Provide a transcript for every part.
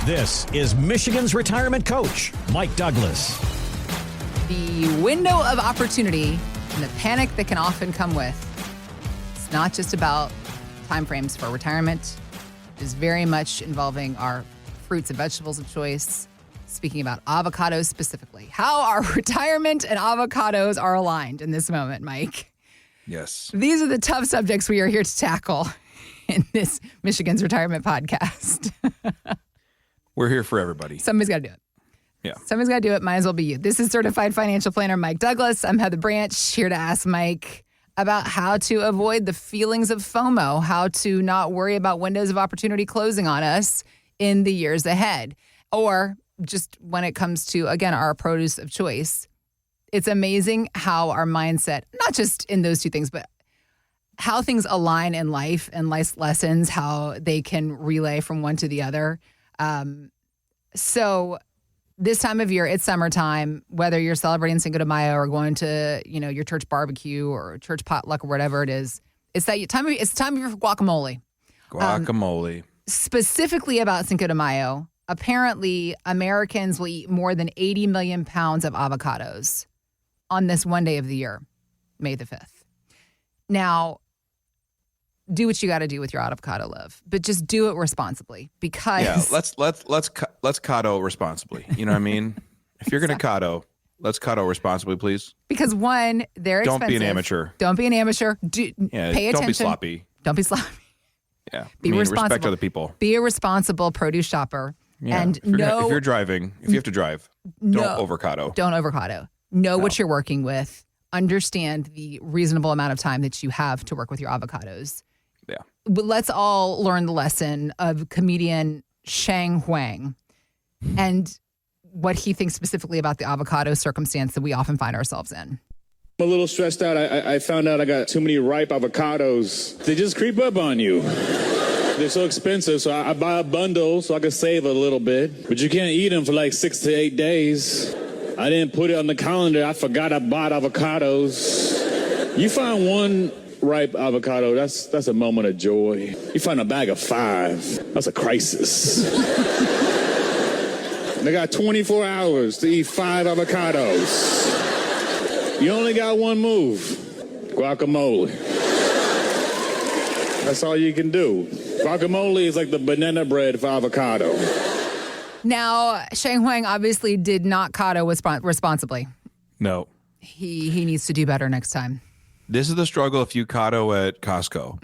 This is Michigan's retirement coach, Mike Douglas. The window of opportunity and the panic that can often come with. It's not just about timeframes for retirement. It is very much involving our fruits and vegetables of choice. Speaking about avocados specifically, how our retirement and avocados are aligned in this moment, Mike. Yes. These are the tough subjects we are here to tackle in this Michigan's retirement podcast. We're here for everybody. Somebody's got to do it. Yeah. Somebody's got to do it. Might as well be you. This is certified financial planner Mike Douglas. I'm Heather Branch, here to ask Mike about how to avoid the feelings of FOMO, how to not worry about windows of opportunity closing on us in the years ahead. Or just when it comes to, again, our produce of choice. It's amazing how our mindset, not just in those two things, but how things align in life and life lessons, how they can relay from one to the other. So this time of year, it's summertime, whether you're celebrating Cinco de Mayo or going to, your church barbecue or church potluck or whatever it is, it's the time of year for guacamole. Guacamole. Specifically about Cinco de Mayo, apparently Americans will eat more than 80 million pounds of avocados on this one day of the year, May the 5th. Now, do what you got to do with your avocado love, but just do it responsibly because let's cado responsibly. You know what I mean? If you're going to cado, let's cado responsibly, please. Because one, they're expensive. Don't be an amateur. Don't be an amateur. Pay attention. Don't be sloppy. Don't be sloppy. Yeah. Be responsible. Respect other people. Be a responsible produce shopper. Yeah. And if you have to drive, don't avocado. Don't avocado. Know what you're working with. Understand the reasonable amount of time that you have to work with your avocados. Yeah. But let's all learn the lesson of comedian Shang Huang and what he thinks specifically about the avocado circumstance that we often find ourselves in. I'm a little stressed out. I found out I got too many ripe avocados. They just creep up on you. They're so expensive, so I buy a bundle so I can save a little bit. But you can't eat them for like 6 to 8 days. I didn't put it on the calendar. I forgot I bought avocados. You find one ripe avocado, that's a moment of joy. You find a bag of 5, that's a crisis. They got 24 hours to eat 5 avocados. You only got one move, guacamole. That's all you can do. Guacamole is like the banana bread for avocado. Now, Shang Huang obviously did not cado responsibly. No. He needs to do better next time. This is the struggle if you cado at Costco,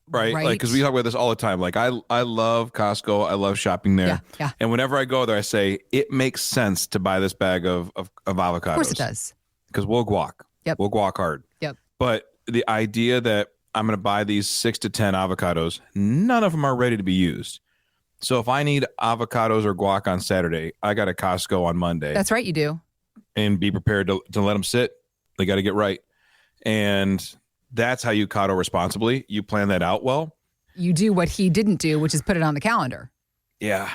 right? Like, because we talk about this all the time. Like, I love Costco. I love shopping there. Yeah. And whenever I go there, I say, it makes sense to buy this bag of avocados. Of course it does. Because we'll guac. Yep. We'll guac hard. Yep. But the idea that I'm going to buy these 6 to 10 avocados, none of them are ready to be used. So if I need avocados or guac on Saturday, I got a Costco on Monday. That's right, you do. And be prepared to let them sit. They got to get right. And that's how you cado responsibly. You plan that out well. You do what he didn't do, which is put it on the calendar. Yeah.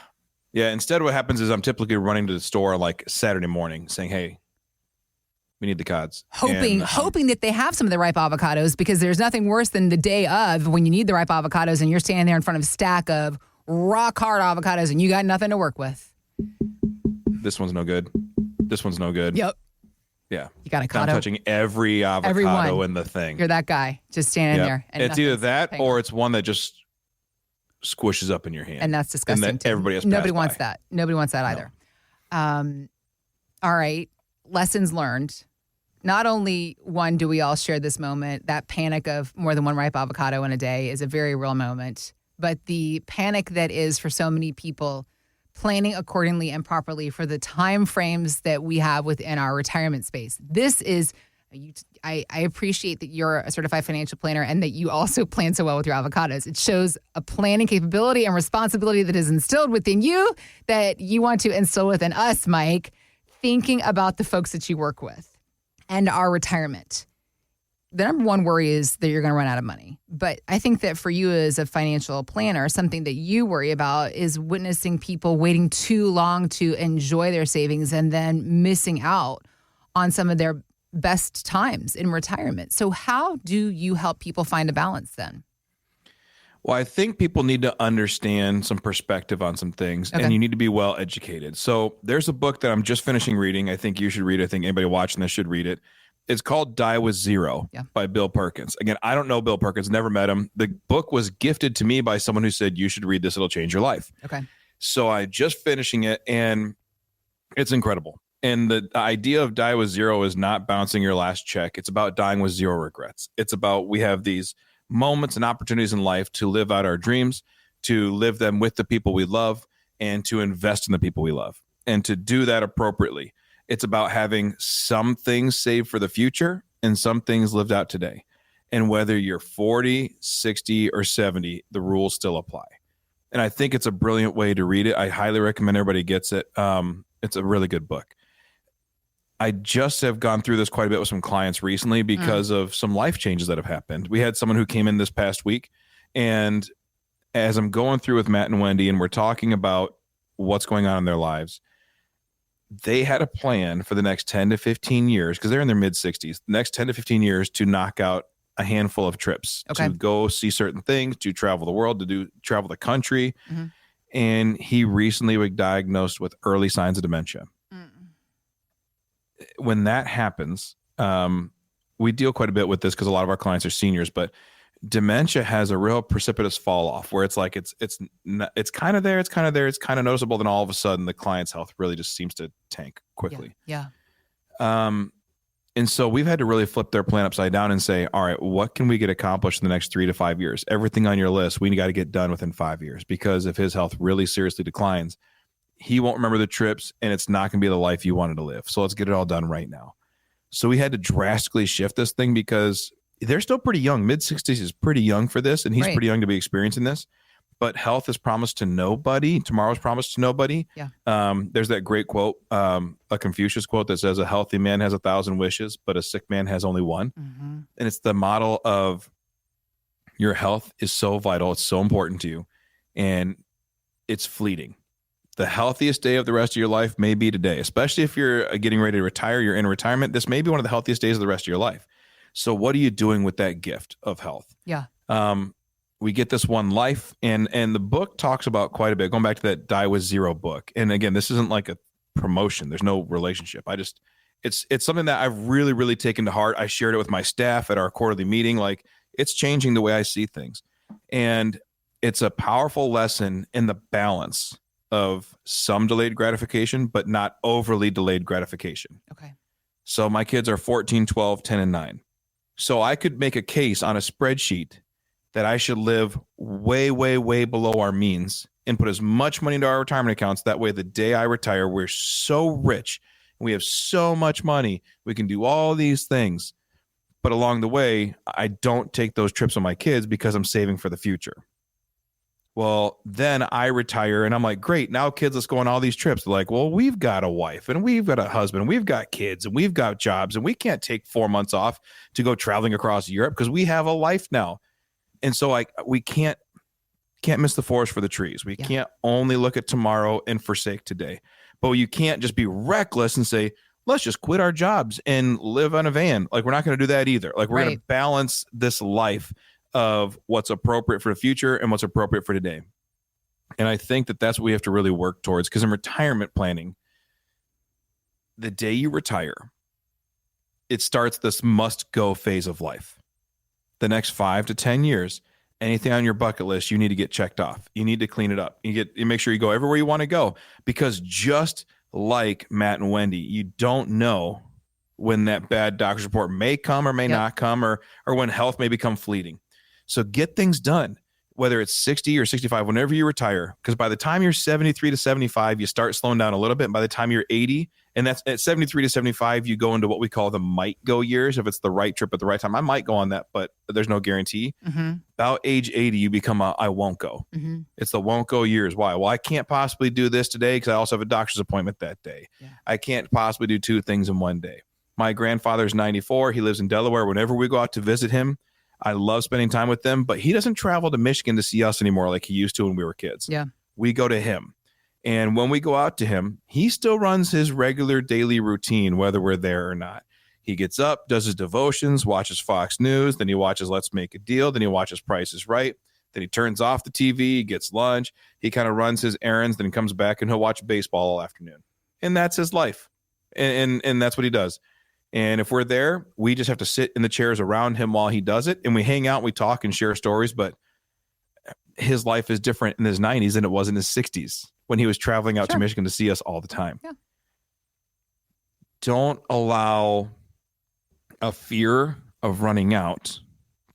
Yeah. Instead, what happens is I'm typically running to the store like Saturday morning saying, hey, we need the cods. Hoping that they have some of the ripe avocados, because there's nothing worse than the day of when you need the ripe avocados and you're standing there in front of a stack of rock hard avocados and you got nothing to work with. This one's no good. This one's no good. Yep. Yeah. You got to cado. I'm touching every avocado in the thing. You're that guy just standing there. And it's either that or it's one that just squishes up in your hand. And that's disgusting. And everybody has Nobody wants that. Nobody wants that either. All right. Lessons learned. Not only, one, do we all share this moment, that panic of more than one ripe avocado in a day is a very real moment, but the panic that is for so many people planning accordingly and properly for the time frames that we have within our retirement space. This is, I appreciate that you're a certified financial planner and that you also plan so well with your avocados. It shows a planning capability and responsibility that is instilled within you that you want to instill within us, Mike, thinking about the folks that you work with and our retirement. The number one worry is that you're going to run out of money. But I think that for you as a financial planner, something that you worry about is witnessing people waiting too long to enjoy their savings and then missing out on some of their best times in retirement. So how do you help people find a balance then? Well, I think people need to understand some perspective on some things, Okay. and you need to be well educated. So there's a book that I'm just finishing reading. I think you should read it. I think anybody watching this should read it. It's called Die with Zero by Bill Perkins. Again, I don't know Bill Perkins, never met him. The book was gifted to me by someone who said, you should read this. It'll change your life. Okay. So I just finishing it, and it's incredible. And the idea of Die with Zero is not bouncing your last check. It's about dying with zero regrets. It's about, we have these moments and opportunities in life to live out our dreams, to live them with the people we love, and to invest in the people we love, and to do that appropriately. It's about having some things saved for the future and some things lived out today. And whether you're 40, 60, or 70, the rules still apply. And I think it's a brilliant way to read it. I highly recommend everybody gets it. It's a really good book. I just have gone through this quite a bit with some clients recently because of some life changes that have happened. We had someone who came in this past week, and as I'm going through with Matt and Wendy, and we're talking about what's going on in their lives, they had a plan for the next 10 to 15 years, because they're in their mid 60s, the next 10 to 15 years to knock out a handful of trips, to go see certain things, to travel the world, to travel the country. And he recently was diagnosed with early signs of dementia. When that happens, we deal quite a bit with this because a lot of our clients are seniors, but dementia has a real precipitous fall off where it's like it's kind of there, it's kind of noticeable, then all of a sudden the client's health really just seems to tank quickly. And so we've had to really flip their plan upside down and say, all right, what can we get accomplished in the next 3 to 5 years? Everything on your list, we got to get done within 5 years, because if his health really seriously declines, he won't remember the trips, and it's not going to be the life you wanted to live. So let's get it all done right now. So we had to drastically shift this thing because they're still pretty young. Mid 60s is pretty young for this, and he's pretty young to be experiencing this. But health is promised to nobody. Tomorrow's promised to nobody. There's that great quote, a Confucius quote that says, a healthy man has 1,000 wishes, but a sick man has only one. And it's the model of your health is so vital. It's so important to you, and it's fleeting. The healthiest day of the rest of your life may be today, especially if you're getting ready to retire, you're in retirement. This may be one of the healthiest days of the rest of your life. So what are you doing with that gift of health? We get this one life, and the book talks about quite a bit, going back to that Die with Zero book. And again, this isn't like a promotion. There's no relationship. It's something that I've really, really taken to heart. I shared it with my staff at our quarterly meeting. Like, it's changing the way I see things. And it's a powerful lesson in the balance of some delayed gratification, but not overly delayed gratification. So my kids are 14, 12, 10, and 9. So I could make a case on a spreadsheet that I should live way, way, way below our means and put as much money into our retirement accounts. That way, the day I retire, we're so rich, and we have so much money, we can do all these things. But along the way, I don't take those trips with my kids because I'm saving for the future. Well, then I retire, and I'm like, great, now kids, let's go on all these trips. They're like, well, we've got a wife, and we've got a husband, and we've got kids, and we've got jobs, and we can't take 4 months off to go traveling across Europe because we have a life now. And so we can't miss the forest for the trees. We can't only look at tomorrow and forsake today. But you can't just be reckless and say, let's just quit our jobs and live on a van. Like, we're not going to do that either. Like, we're going to balance this life of what's appropriate for the future and what's appropriate for today. And I think that that's what we have to really work towards, because in retirement planning, the day you retire, it starts this must-go phase of life. The next 5 to 10 years, anything on your bucket list, you need to get checked off. You need to clean it up. You make sure you go everywhere you want to go, because just like Matt and Wendy, you don't know when that bad doctor's report may come or may not come, or when health may become fleeting. So get things done, whether it's 60 or 65, whenever you retire, because by the time you're 73 to 75, you start slowing down a little bit. And by the time you're 80, and that's at 73 to 75, you go into what we call the might go years. If it's the right trip at the right time, I might go on that, but there's no guarantee. About age 80, you become I won't go. It's the won't go years. Why? Well, I can't possibly do this today because I also have a doctor's appointment that day. I can't possibly do 2 things in one day. My grandfather's 94. He lives in Delaware. Whenever we go out to visit him, I love spending time with them, but he doesn't travel to Michigan to see us anymore like he used to when we were kids. We go to him. And when we go out to him, he still runs his regular daily routine, whether we're there or not. He gets up, does his devotions, watches Fox News, then he watches Let's Make a Deal, then he watches Price is Right. Then he turns off the TV, gets lunch. He kind of runs his errands, then he comes back and he'll watch baseball all afternoon. And that's his life. And that's what he does. And if we're there, we just have to sit in the chairs around him while he does it. And we hang out, we talk and share stories. But his life is different in his 90s than it was in his 60s when he was traveling out to Michigan to see us all the time. Yeah. Don't allow a fear of running out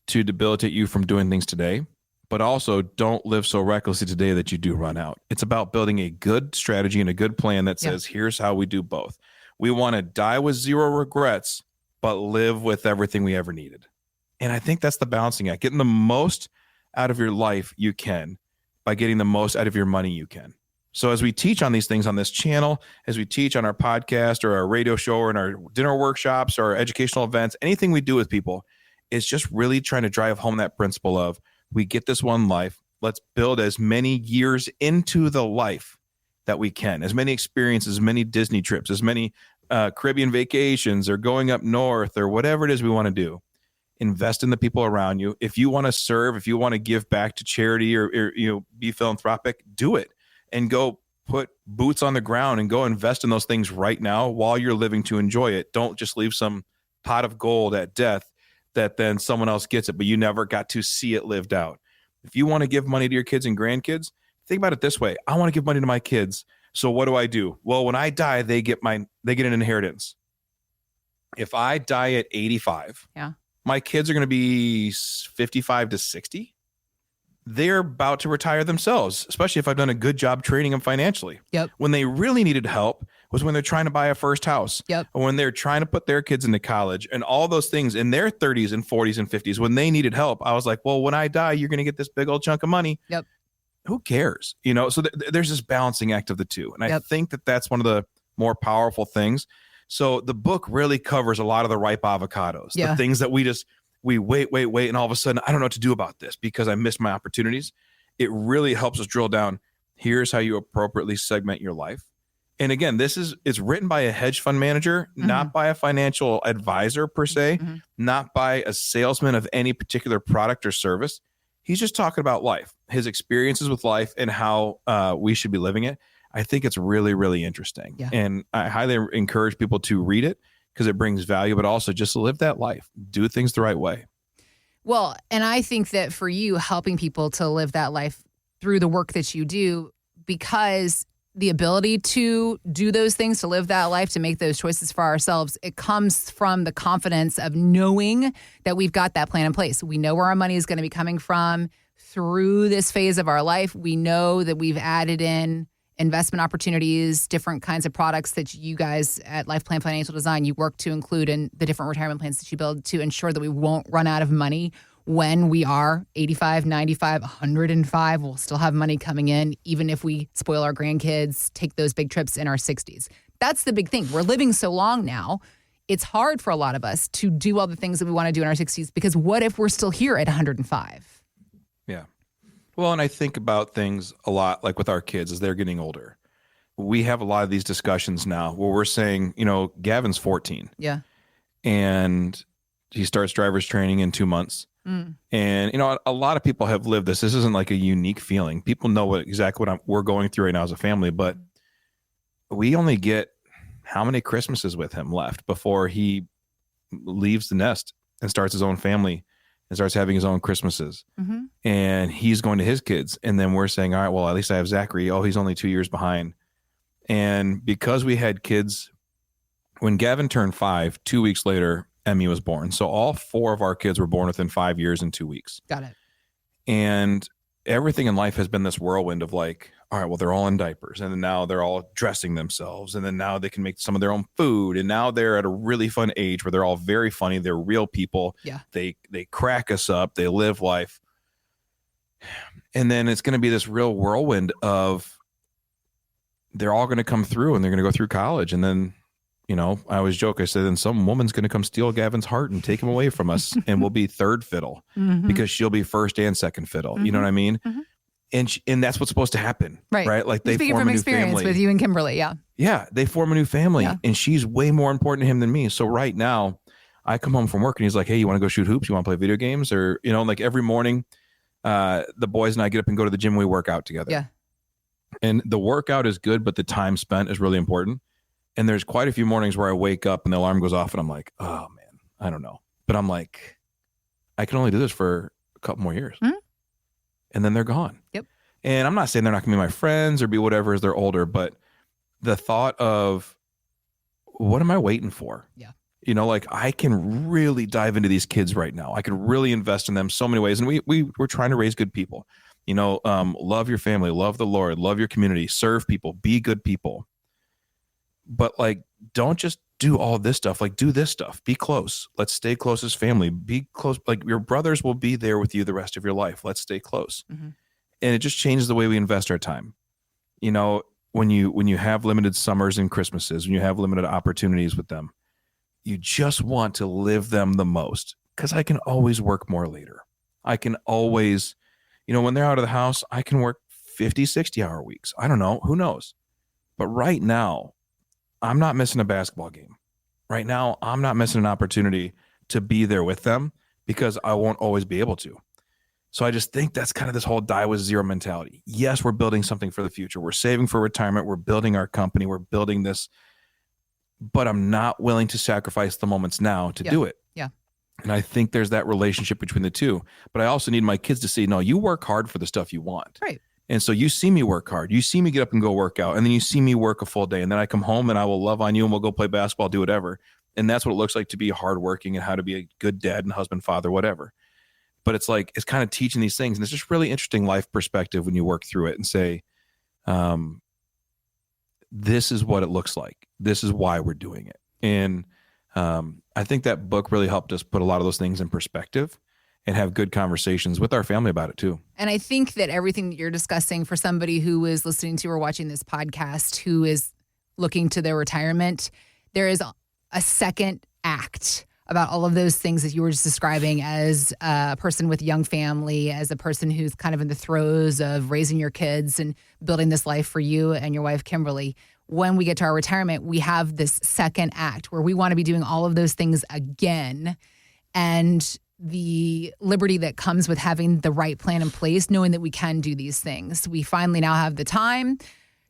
to debilitate you from doing things today, but also don't live so recklessly today that you do run out. It's about building a good strategy and a good plan that says, here's how we do both. We want to die with zero regrets, but live with everything we ever needed. And I think that's the balancing act, getting the most out of your life you can by getting the most out of your money you can. So as we teach on these things on this channel, as we teach on our podcast or our radio show or in our dinner workshops or our educational events, anything we do with people is just really trying to drive home that principle of we get this one life. Let's build as many years into the life that we can, as many experiences, as many Disney trips, as many Caribbean vacations or going up north or whatever it is we want to do. Invest in the people around you. If you want to serve, if you want to give back to charity or be philanthropic, do it. And go put boots on the ground and go invest in those things right now while you're living to enjoy it. Don't just leave some pot of gold at death that then someone else gets it, but you never got to see it lived out. If you want to give money to your kids and grandkids, think about it this way. I want to give money to my kids. So what do? Well, when I die, they get an inheritance. If I die at 85, my kids are going to be 55 to 60. They're about to retire themselves, especially if I've done a good job training them financially. Yep. When they really needed help was when they're trying to buy a first house. Yep. Or when they're trying to put their kids into college and all those things in their 30s and 40s and 50s. When they needed help, I was like, well, when I die, you're going to get this big old chunk of money. Yep. Who cares? So there's this balancing act of the two. And I think that that's one of the more powerful things. So the book really covers a lot of the ripe avocados, the things that we wait, and all of a sudden, I don't know what to do about this because I missed my opportunities. It really helps us drill down. Here's how you appropriately segment your life. And again, it's written by a hedge fund manager, not by a financial advisor per se, not by a salesman of any particular product or service. He's just talking about life, his experiences with life and how we should be living it. I think it's really, really interesting. Yeah. And I highly encourage people to read it, because it brings value, but also just live that life, do things the right way. Well, and I think that for you, helping people to live that life through the work that you do, because the ability to do those things, to live that life, to make those choices for ourselves, it comes from the confidence of knowing that we've got that plan in place. We know where our money is going to be coming from through this phase of our life. We know that we've added in investment opportunities, different kinds of products that you guys at Life Plan Financial Design, you work to include in the different retirement plans that you build to ensure that we won't run out of money when we are 85, 95, 105. We'll still have money coming in, even if we spoil our grandkids, take those big trips in our 60s. That's the big thing. We're living so long now. It's hard for a lot of us to do all the things that we want to do in our 60s, because what if we're still here at 105? Yeah. Well, and I think about things a lot, like with our kids as they're getting older. We have a lot of these discussions now where we're saying, Gavin's 14. Yeah. And he starts driver's training in 2 months. And, a lot of people have lived this. This isn't like a unique feeling. People know exactly what we're going through right now as a family, but we only get how many Christmases with him left before he leaves the nest and starts his own family and starts having his own Christmases. And he's going to his kids. And then we're saying, all right, well, at least I have Zachary. Oh, he's only 2 years behind. And because we had kids, when Gavin turned 5, 2 weeks later, Emmy was born. So all 4 of our kids were born within 5 years and 2 weeks. Got it. And everything in life has been this whirlwind of like, all right, well, they're all in diapers, and then now they're all dressing themselves, and then now they can make some of their own food, and now they're at a really fun age where they're all very funny. They're real people. Yeah. They crack us up. They live life. And then it's going to be this real whirlwind of they're all going to come through, and they're going to go through college. And then, I always joke, I said, then some woman's going to come steal Gavin's heart and take him away from us, and we'll be third fiddle because she'll be first and second fiddle. You know what I mean? And that's what's supposed to happen, right? Like they form a new family with you and Kimberly. Yeah, they form a new family, and she's way more important to him than me. So right now, I come home from work, and he's like, "Hey, you want to go shoot hoops? You want to play video games?" Or like every morning, the boys and I get up and go to the gym. We work out together. Yeah. And the workout is good, but the time spent is really important. And there's quite a few mornings where I wake up and the alarm goes off and I'm like, oh man, I don't know. But I'm like, I can only do this for a couple more years. Mm-hmm. And then they're gone. Yep. And I'm not saying they're not going to be my friends or be whatever as they're older, but the thought of what am I waiting for? Yeah. You know, like I can really dive into these kids right now. I can really invest in them so many ways. And we're trying to raise good people, you know, love your family, love the Lord, love your community, serve people, be good people. But like, don't just do all this stuff. Like do this stuff, be close. Let's stay close as family, be close. Like your brothers will be there with you the rest of your life. Let's stay close. Mm-hmm. And it just changes the way we invest our time. You know, when you have limited summers and Christmases, when you have limited opportunities with them, you just want to live them the most because I can always work more later. I can always, you know, when they're out of the house, I can work 50, 60-hour weeks. I don't know. Who knows? But right now, I'm not missing a basketball game. Right now, I'm not missing an opportunity to be there with them because I won't always be able to. So I just think that's kind of this whole die with zero mentality. Yes, we're building something for the future. We're saving for retirement. We're building our company. We're building this. But I'm not willing to sacrifice the moments now to do it. Yeah. And I think there's that relationship between the two. But I also need my kids to see, no, you work hard for the stuff you want. Right. And so you see me work hard. You see me get up and go work out. And then you see me work a full day. And then I come home and I will love on you and we'll go play basketball, do whatever. And that's what it looks like to be hardworking and how to be a good dad and husband, father, whatever. But it's like, it's kind of teaching these things. And it's just really interesting life perspective when you work through it and say, this is what it looks like. This is why we're doing it. And I think that book really helped us put a lot of those things in perspective and have good conversations with our family about it too. And I think that everything that you're discussing for somebody who is listening to or watching this podcast, who is looking to their retirement, there is a second act about all of those things that you were just describing as a person with a young family, as a person who's kind of in the throes of raising your kids and building this life for you and your wife, Kimberly. When we get to our retirement, we have this second act where we want to be doing all of those things again. And the liberty that comes with having the right plan in place, knowing that we can do these things. We finally now have the time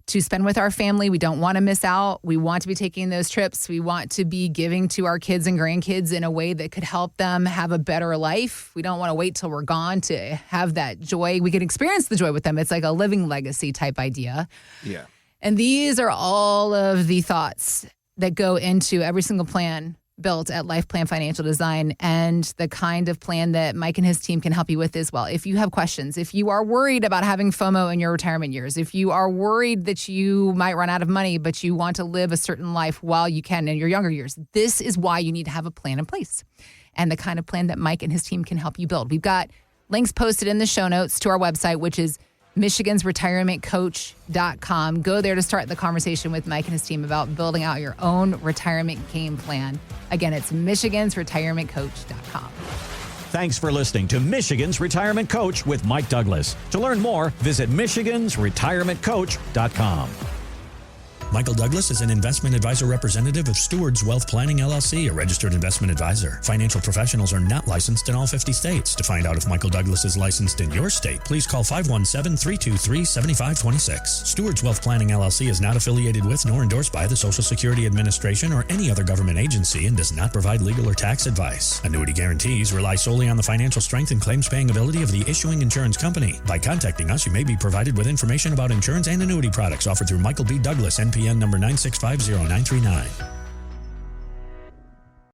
to spend with our family. We don't want to miss out. We want to be taking those trips. We want to be giving to our kids and grandkids in a way that could help them have a better life. We don't want to wait till we're gone to have that joy. We can experience the joy with them. It's like a living legacy type idea. Yeah. And these are all of the thoughts that go into every single plan built at Life Plan Financial Design, and the kind of plan that Mike and his team can help you with as well. If you have questions, if you are worried about having FOMO in your retirement years, if you are worried that you might run out of money, but you want to live a certain life while you can in your younger years, this is why you need to have a plan in place and the kind of plan that Mike and his team can help you build. We've got links posted in the show notes to our website, which is michigansretirementcoach.com. Go there to start the conversation with Mike and his team about building out your own retirement game plan. Again, it's michigansretirementcoach.com. Thanks for listening to Michigan's Retirement Coach with Mike Douglas. To learn more, visit michigansretirementcoach.com. Michael Douglas is an investment advisor representative of Stewards Wealth Planning, LLC, a registered investment advisor. Financial professionals are not licensed in all 50 states. To find out if Michael Douglas is licensed in your state, please call 517-323-7526. Stewards Wealth Planning, LLC is not affiliated with nor endorsed by the Social Security Administration or any other government agency and does not provide legal or tax advice. Annuity guarantees rely solely on the financial strength and claims-paying ability of the issuing insurance company. By contacting us, you may be provided with information about insurance and annuity products offered through Michael B. Douglas, NPN number 9650939.